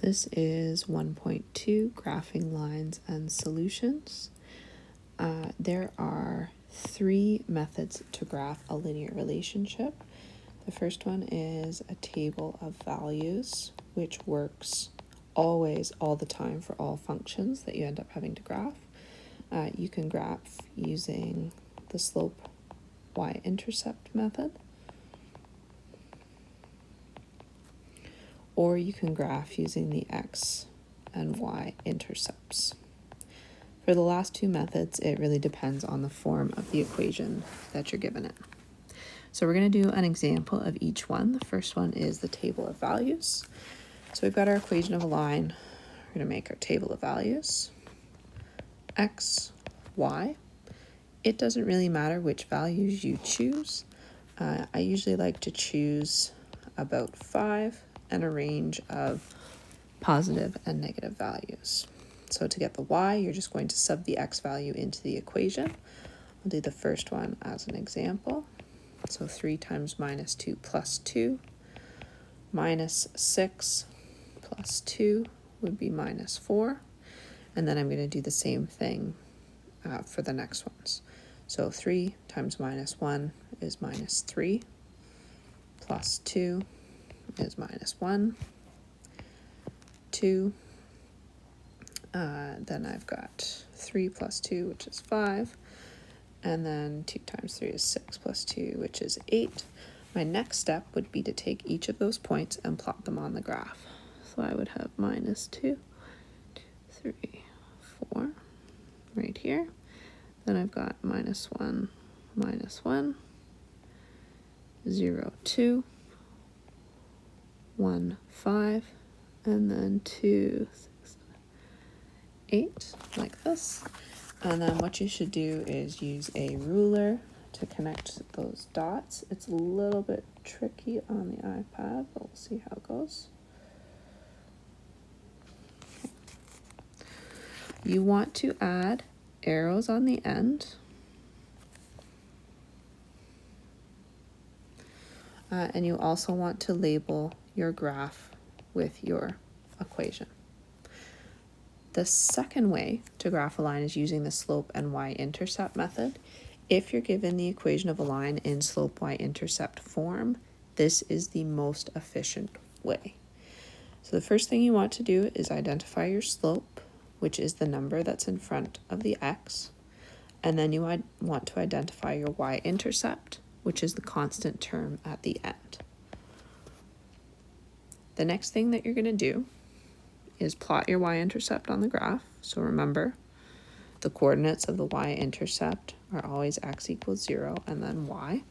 This is 1.2, graphing lines and solutions. There are 3 methods to graph a linear relationship. The first one is a table of values, which works always, all the time for all functions that you end up having to graph. You can graph using the slope y-intercept method, or you can graph using the x and y intercepts. For the last 2 methods, it really depends on the form of the equation that you're given it. So we're going to do an example of each one. The first one is the table of values. So we've got our equation of a line. We're going to make our table of values. X, y. It doesn't really matter which values you choose. I usually like to choose about 5 and a range of positive and negative values. So to get the y, you're just going to sub the x value into the equation. I'll do the first one as an example. So 3 times minus 2 plus 2, minus 6 plus 2 would be minus 4. And then I'm going to do the same thing for the next ones. So 3 times minus 1 is minus 3, plus 2 is minus 1, 2. Then I've got 3 plus 2, which is 5. And then 2 times 3 is 6 plus 2, which is 8. My next step would be to take each of those points and plot them on the graph. So I would have minus 2, 3, 4 right here. Then I've got minus 1, 0, 2, 1, 5, and then 2, 6, 8, like this. And then what you should do is use a ruler to connect those dots. It's a little bit tricky on the iPad, but we'll see how it goes. Okay. You want to add arrows on the end. And you also want to label your graph with your equation. The second way to graph a line is using the slope and y-intercept method. If you're given the equation of a line in slope y-intercept form, this is the most efficient way. So the first thing you want to do is identify your slope, which is the number that's in front of the x. And then you want to identify your y-intercept, which is the constant term at the end. The next thing that you're going to do is plot your y-intercept on the graph. So remember, the coordinates of the y-intercept are always x equals 0 and then y.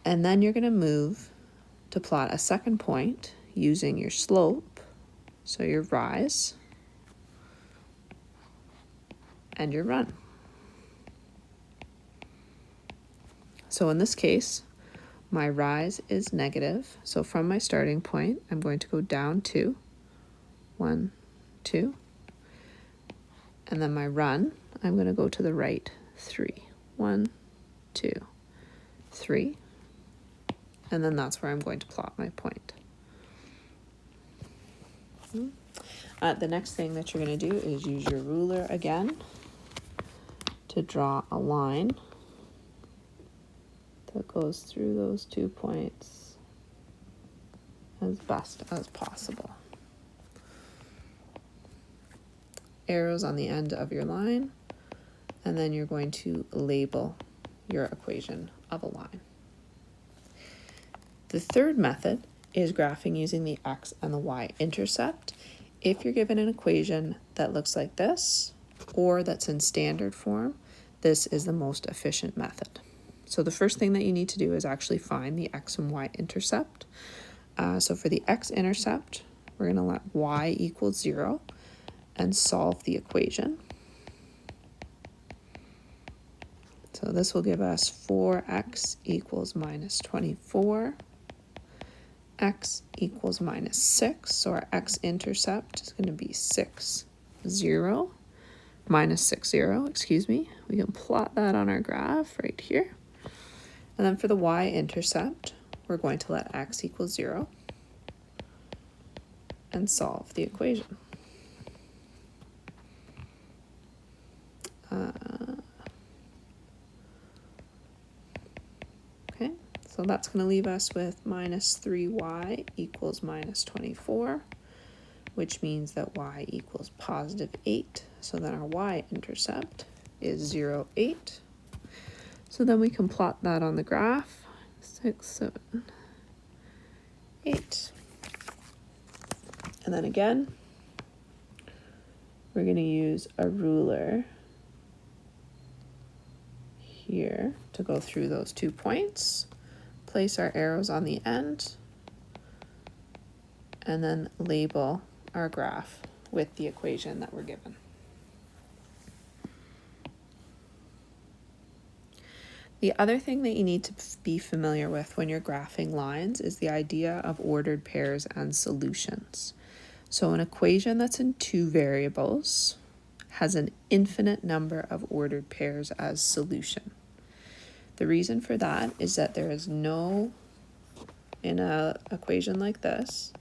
And then you're going to move to plot a second point using your slope, so your rise, and your run. So in this case, my rise is negative. So from my starting point, I'm going to go down 2, 1, 2. And then my run, I'm going to go to the right 3, 1, 2, 3. And then that's where I'm going to plot my point. The next thing that you're going to do is use your ruler again to draw a line that goes through those 2 points as best as possible. Arrows on the end of your line, and then you're going to label your equation of a line. The third method is graphing using the x and the y-intercept. If you're given an equation that looks like this, or that's in standard form, this is the most efficient method. So the first thing that you need to do is actually find the x and y-intercept. So for the x-intercept, we're going to let y equal 0 and solve the equation. So this will give us 4x equals minus 24. X equals minus 6. So our x-intercept is going to be 6, 0. Minus 6, 0, excuse me. We can plot that on our graph right here. And then for the y-intercept, we're going to let x equal 0 and solve the equation. Okay, so that's going to leave us with minus 3y equals minus 24, which means that y equals positive 8. So then our y-intercept is 0, 8. So then we can plot that on the graph, 6, 7, 8. And then again, we're going to use a ruler here to go through those 2 points, place our arrows on the end, and then label our graph with the equation that we're given. The other thing that you need to be familiar with when you're graphing lines is the idea of ordered pairs and solutions. So an equation that's in 2 variables has an infinite number of ordered pairs as solution. The reason for that is that there is no, in an equation like this,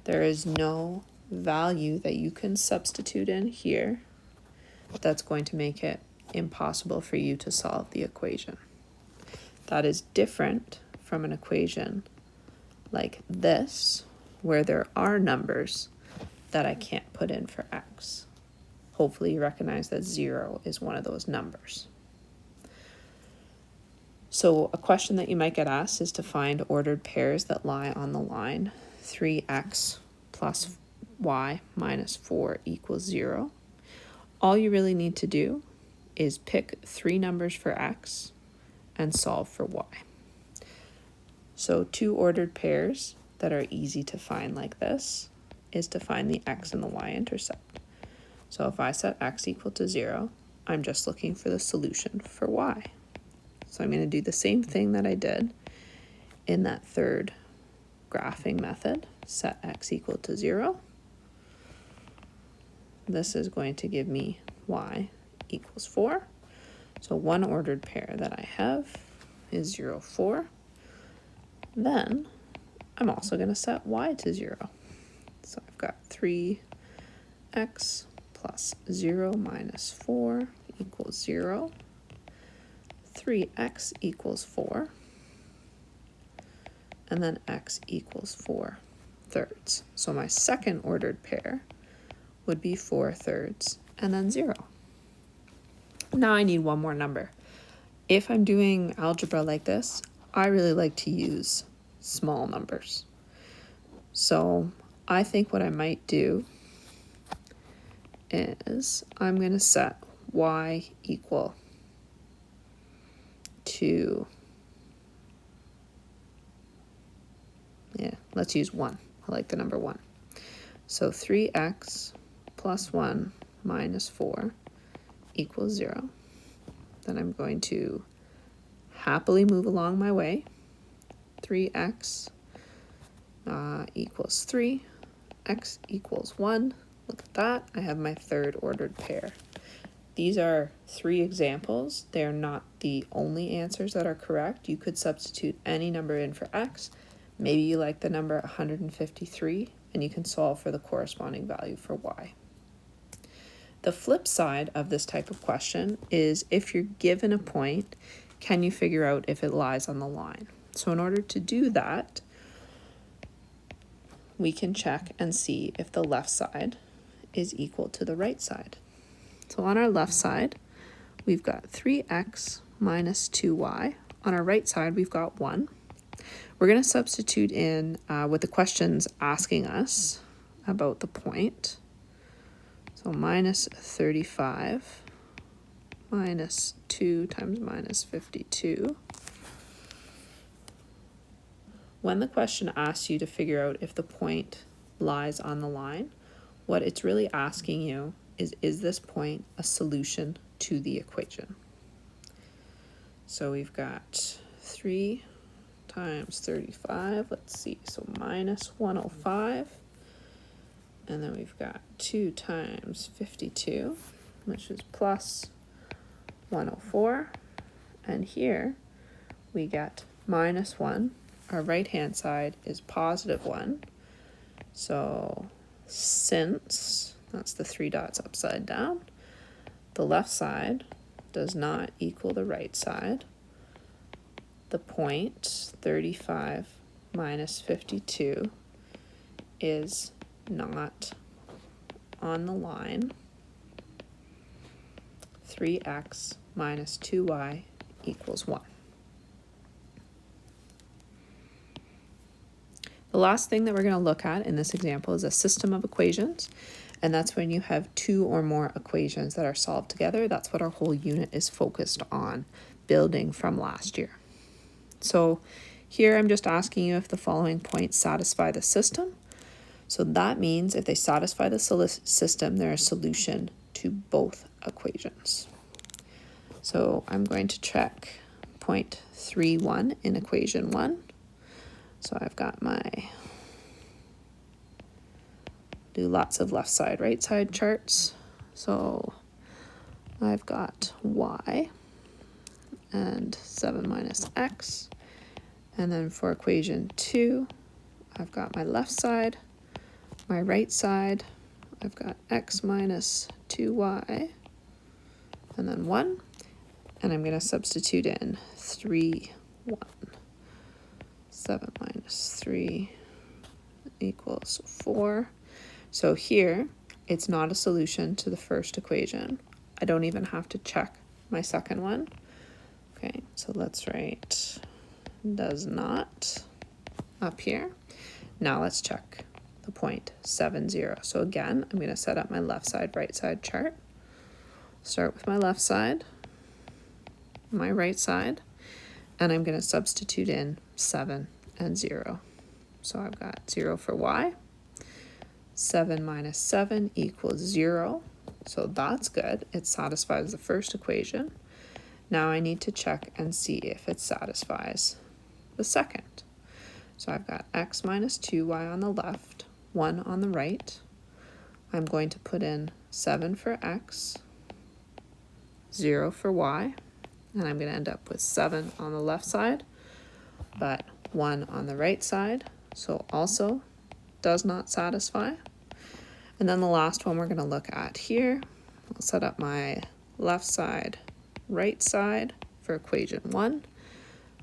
there is no value that you can substitute in here that's going to make it impossible for you to solve the equation. That is different from an equation like this, where there are numbers that I can't put in for x. Hopefully you recognize that 0 is one of those numbers. So a question that you might get asked is to find ordered pairs that lie on the line 3x plus y minus 4 equals 0. All you really need to do is pick 3 numbers for x and solve for y. So 2 ordered pairs that are easy to find like this is to find the x and the y-intercept. So if I set x equal to 0, I'm just looking for the solution for y. So I'm going to do the same thing that I did in that third graphing method, set x equal to 0. This is going to give me y equals 4. So one ordered pair that I have is 0, 4. Then I'm also going to set y to 0. So I've got 3x plus 0 minus 4 equals 0. 3x equals 4. And then x equals 4 thirds. So my second ordered pair would be 4 thirds and then 0. Now I need one more number. If I'm doing algebra like this, I really like to use small numbers. So I think what I might do is I'm going to set y equal to, let's use 1. I like the number 1. So 3x plus 1 minus 4 equals 0. Then I'm going to happily move along my way. 3x equals 3, x equals 1. Look at that, I have my third ordered pair. These are 3 examples. They are not the only answers that are correct. You could substitute any number in for x. Maybe you like the number 153, and you can solve for the corresponding value for y. The flip side of this type of question is if you're given a point, can you figure out if it lies on the line? So in order to do that, we can check and see if the left side is equal to the right side. So on our left side, we've got 3x minus 2y. On our right side, we've got 1. We're going to substitute in what the question's asking us about the point. So minus 35 minus 2 times minus 52. When the question asks you to figure out if the point lies on the line, what it's really asking you is this point a solution to the equation? So we've got 3 times 35, let's see, so minus 105. And then we've got 2 times 52, which is plus 104. And here we get minus 1. Our right-hand side is positive 1. So since that's the 3 dots upside down, the left side does not equal the right side, the point 35 minus 52 is not on the line. 3x minus 2y equals 1. The last thing that we're going to look at in this example is a system of equations, and that's when you have 2 or more equations that are solved together. That's what our whole unit is focused on, building from last year. So here I'm just asking you if the following points satisfy the system. So that means if they satisfy the system, they're a solution to both equations. So I'm going to check point 3,1 in equation 1. So I've got do lots of left side, right side charts. So I've got y and 7 minus x. And then for equation 2, I've got my left side, my right side. I've got x minus 2y, and then 1. And I'm going to substitute in 3, 1. 7 minus 3 equals 4. So here, it's not a solution to the first equation. I don't even have to check my second one. Okay, so let's write does not up here. Now let's check the point 7, 0. So again, I'm going to set up my left side, right side chart. Start with my left side, my right side, and I'm going to substitute in 7 and 0. So I've got 0 for y. 7 minus 7 equals 0. So that's good. It satisfies the first equation. Now I need to check and see if it satisfies the second. So I've got x minus 2y on the left, 1 on the right. I'm going to put in 7 for x, 0 for y, and I'm going to end up with 7 on the left side, but 1 on the right side, so also does not satisfy. And then the last one we're going to look at here, I'll set up my left side, right side for equation 1.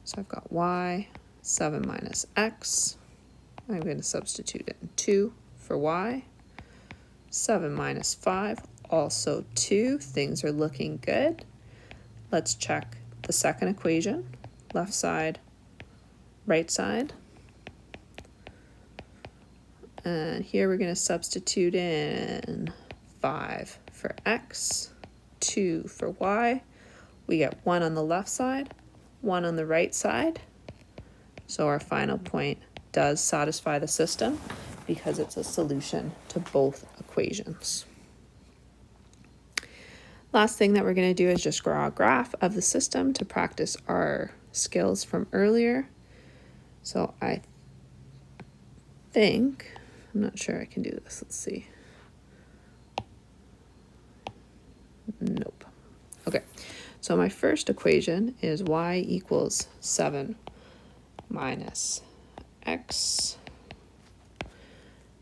So I've got y, 7 minus x. I'm going to substitute in 2 for y. 7 minus 5, also 2. Things are looking good. Let's check the second equation. Left side, right side. And here we're going to substitute in 5 for x, 2 for y. We get 1 on the left side, 1 on the right side. So our final point does satisfy the system because it's a solution to both equations. Last thing that we're going to do is just draw a graph of the system to practice our skills from earlier. So I think, I'm not sure I can do this. Let's see. Nope. Okay. So my first equation is y equals 7 minus x.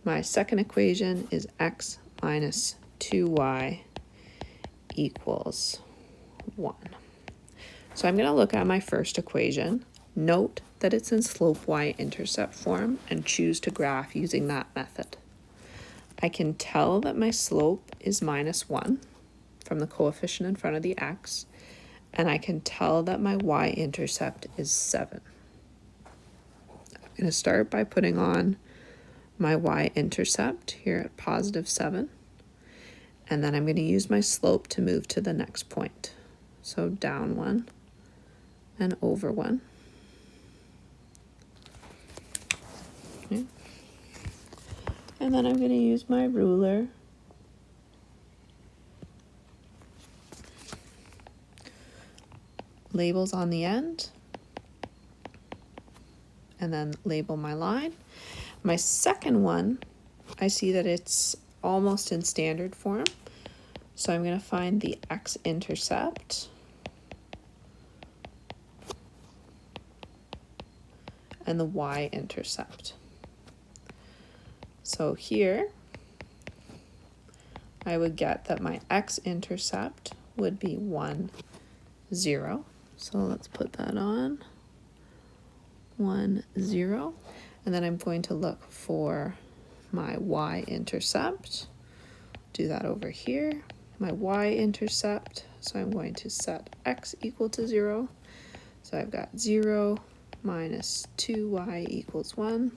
My second equation is x minus 2y equals 1. So I'm going to look at my first equation. Note that it's in slope y-intercept form and choose to graph using that method. I can tell that my slope is minus 1 from the coefficient in front of the x, and I can tell that my y-intercept is 7. I'm going to start by putting on my y-intercept here at positive 7, and then I'm going to use my slope to move to the next point. So down 1 and over 1. Okay. And then I'm going to use my ruler labels on the end, and then label my line. My second one, I see that it's almost in standard form, so I'm going to find the x-intercept and the y-intercept. So here, I would get that my x-intercept would be 1, 0. So let's put that on, 1, 0. And then I'm going to look for my y-intercept. Do that over here. My y-intercept, so I'm going to set x equal to 0. So I've got 0 minus 2y equals 1.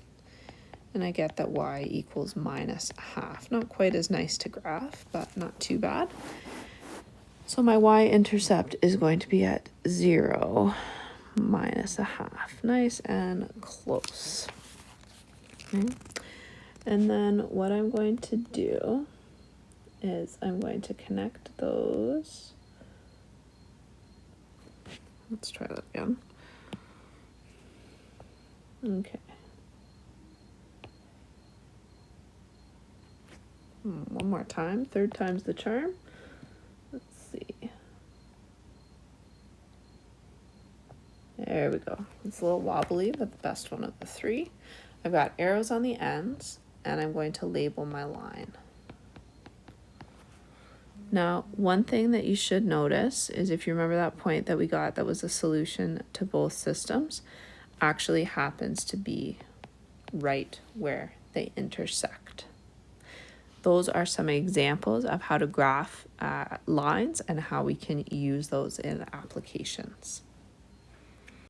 And I get that y equals minus a half. Not quite as nice to graph, but not too bad. So my y-intercept is going to be at 0 minus a half. Nice and close. Okay. And then what I'm going to do is I'm going to connect those. Let's try that again. Okay. One more time. Third time's the charm. Let's see. There we go. It's a little wobbly, but the best one of the three. I've got arrows on the ends, and I'm going to label my line. Now, one thing that you should notice is if you remember that point that we got that was a solution to both systems, actually happens to be right where they intersect. Those are some examples of how to graph lines and how we can use those in applications.